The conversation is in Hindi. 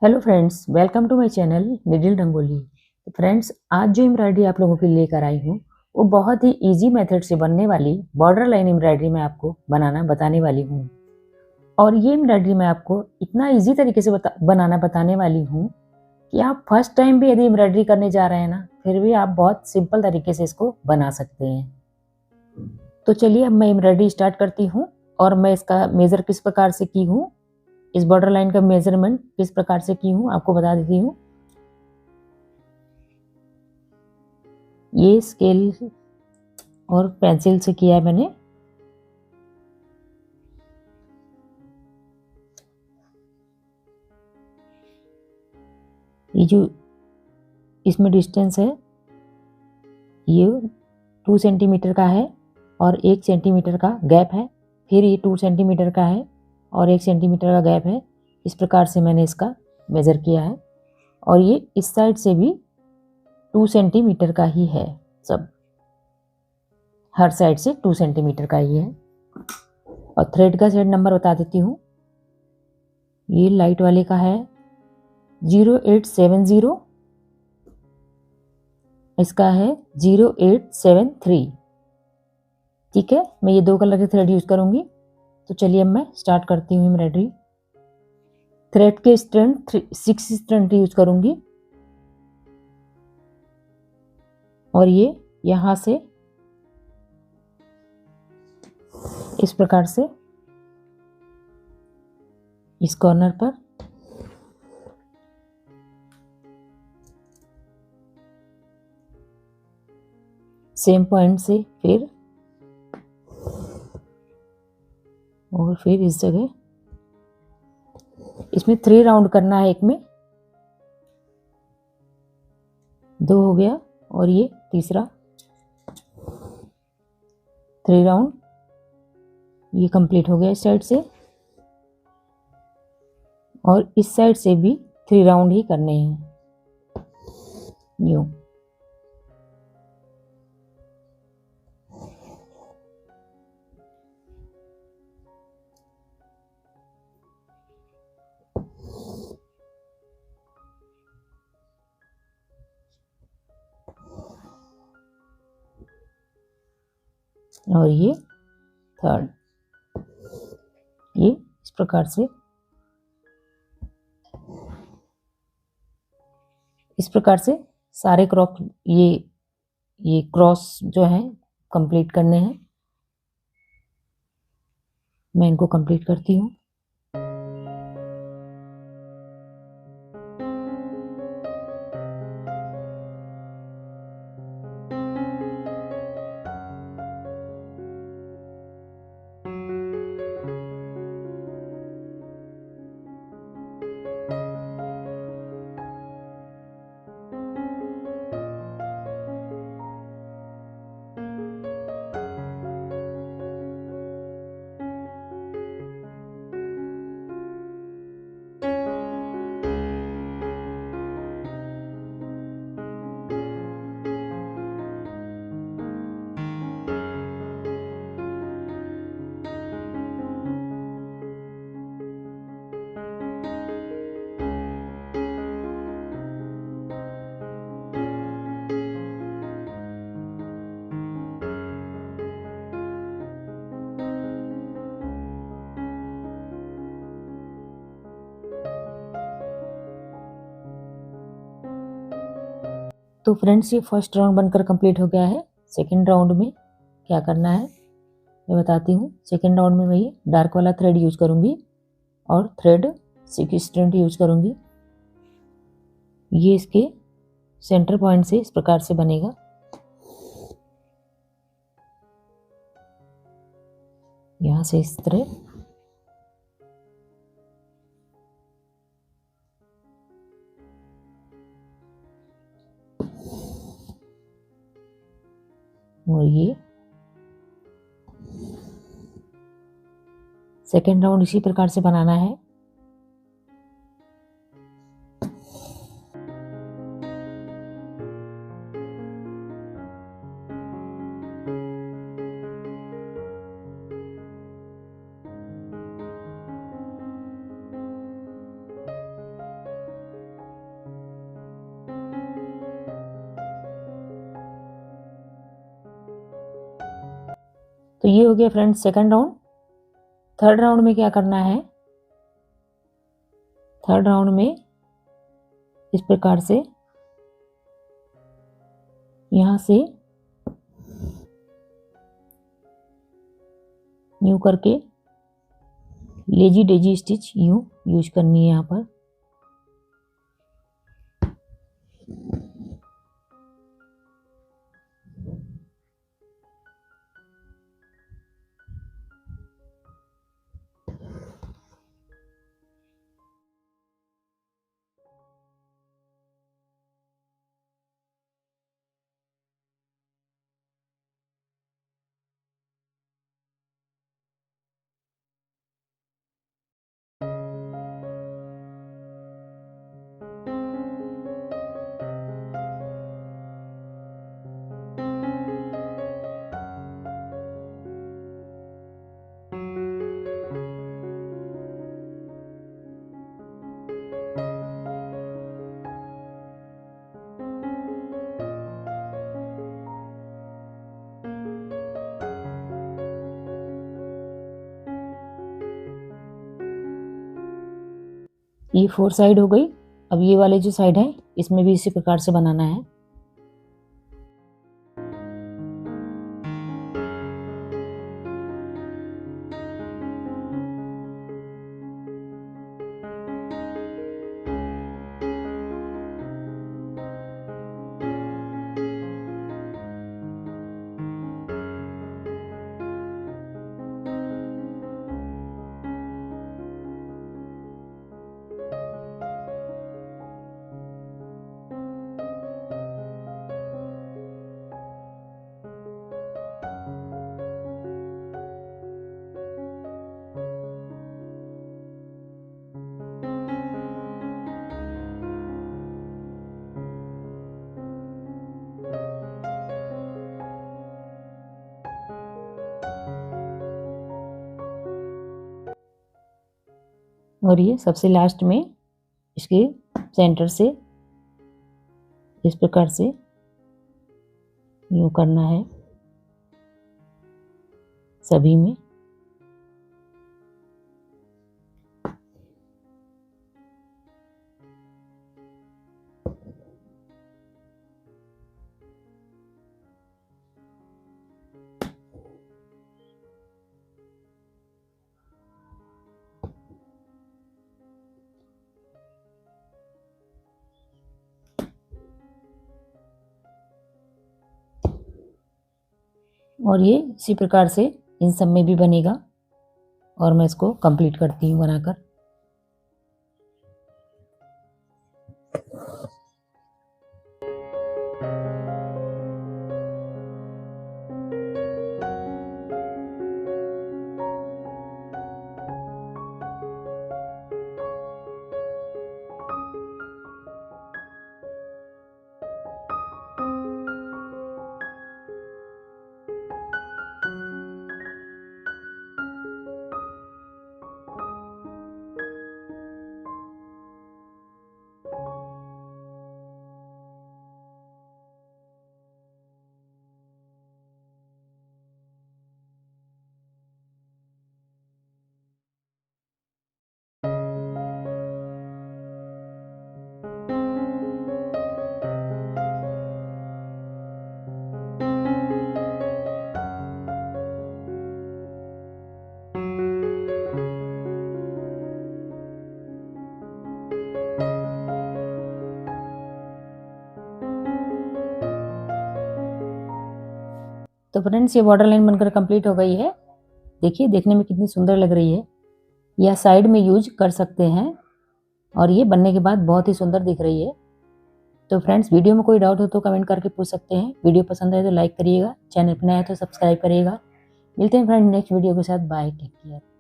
Hello friends, welcome to my channel Needle Rangoli. तो फ्रेंड्स, आज जो एम्ब्रॉयडरी आप लोगों के लिए लेकर आई हूँ वो बहुत ही इजी मेथड से बनने वाली बॉर्डर लाइन एम्ब्रॉयडरी मैं आपको बनाना बताने वाली हूँ। और ये एम्ब्रॉयडरी मैं आपको इतना इजी तरीके से बनाना बताने वाली हूँ कि आप फर्स्ट टाइम भी यदि एम्ब्रॉयडरी करने जा रहे हैं ना, फिर भी आप बहुत सिंपल तरीके से इसको बना सकते हैं। तो चलिए अब मैं एम्ब्रॉयडरी स्टार्ट करती हूँ और मैं इसका मेजर किस प्रकार से की हूँ, इस बॉर्डर लाइन का मेजरमेंट किस प्रकार से की हूँ आपको बता देती हूँ। ये स्केल और पेंसिल से किया है मैंने। ये जो इसमें डिस्टेंस है ये 2 सेंटीमीटर का है और 1 सेंटीमीटर का गैप है। फिर ये 2 सेंटीमीटर का है और 1 सेंटीमीटर का गैप है। इस प्रकार से मैंने इसका मेज़र किया है और ये इस साइड से भी 2 सेंटीमीटर का ही है। सब हर साइड से 2 सेंटीमीटर का ही है। और थ्रेड का सेट नंबर बता देती हूँ। ये लाइट वाले का है 0870, इसका है 0873। ठीक है, मैं ये 2 कलर के थ्रेड यूज करूंगी। तो चलिए अब मैं स्टार्ट करती हूँ एम्ब्रॉयडरी। थ्रेड के स्ट्रेंथ 6 स्ट्रेंथ यूज करूंगी और ये यहाँ से इस प्रकार से इस कॉर्नर पर सेम पॉइंट से फिर और फिर इस जगह इसमें 3 राउंड करना है। एक में 2 हो गया और ये तीसरा 3 राउंड ये कंप्लीट हो गया इस साइड से। और इस साइड से भी 3 राउंड ही करने हैं यूं। और ये थर्ड, ये इस प्रकार से सारे क्रॉस ये क्रॉस जो है कंप्लीट करने हैं। मैं इनको कंप्लीट करती हूँ। तो फ्रेंड्स, ये फर्स्ट राउंड बनकर कंप्लीट हो गया है। सेकंड राउंड में क्या करना है मैं बताती हूँ। सेकंड राउंड में वही डार्क वाला थ्रेड यूज करूंगी और थ्रेड 6 स्ट्रैंड यूज करूंगी। ये इसके सेंटर पॉइंट से इस प्रकार से बनेगा। यहाँ से इस तरह और ये सेकेंड राउंड इसी प्रकार से बनाना है। तो ये हो गया friends second round. Third round में क्या करना है, थर्ड राउंड में इस प्रकार से यहाँ से यूं करके लेजी डेजी स्टिच यूं यूज करनी है यहाँ पर। ये 4 साइड हो गई। अब ये वाले जो साइड है इसमें भी इसी प्रकार से बनाना है। और ये सबसे लास्ट में इसके सेंटर से इस प्रकार से यूं करना है सभी में। और ये इसी प्रकार से इन सब में भी बनेगा और मैं इसको कंप्लीट करती हूँ बनाकर। तो फ्रेंड्स ये बॉर्डर लाइन बनकर कंप्लीट हो गई है। देखिए देखने में कितनी सुंदर लग रही है। यह साइड में यूज कर सकते हैं और ये बनने के बाद बहुत ही सुंदर दिख रही है। तो फ्रेंड्स वीडियो में कोई डाउट हो तो कमेंट करके पूछ सकते हैं। वीडियो पसंद आए तो लाइक करिएगा, चैनल पर नया है तो सब्सक्राइब करिएगा। मिलते हैं फ्रेंड नेक्स्ट वीडियो के साथ। Bye, take care.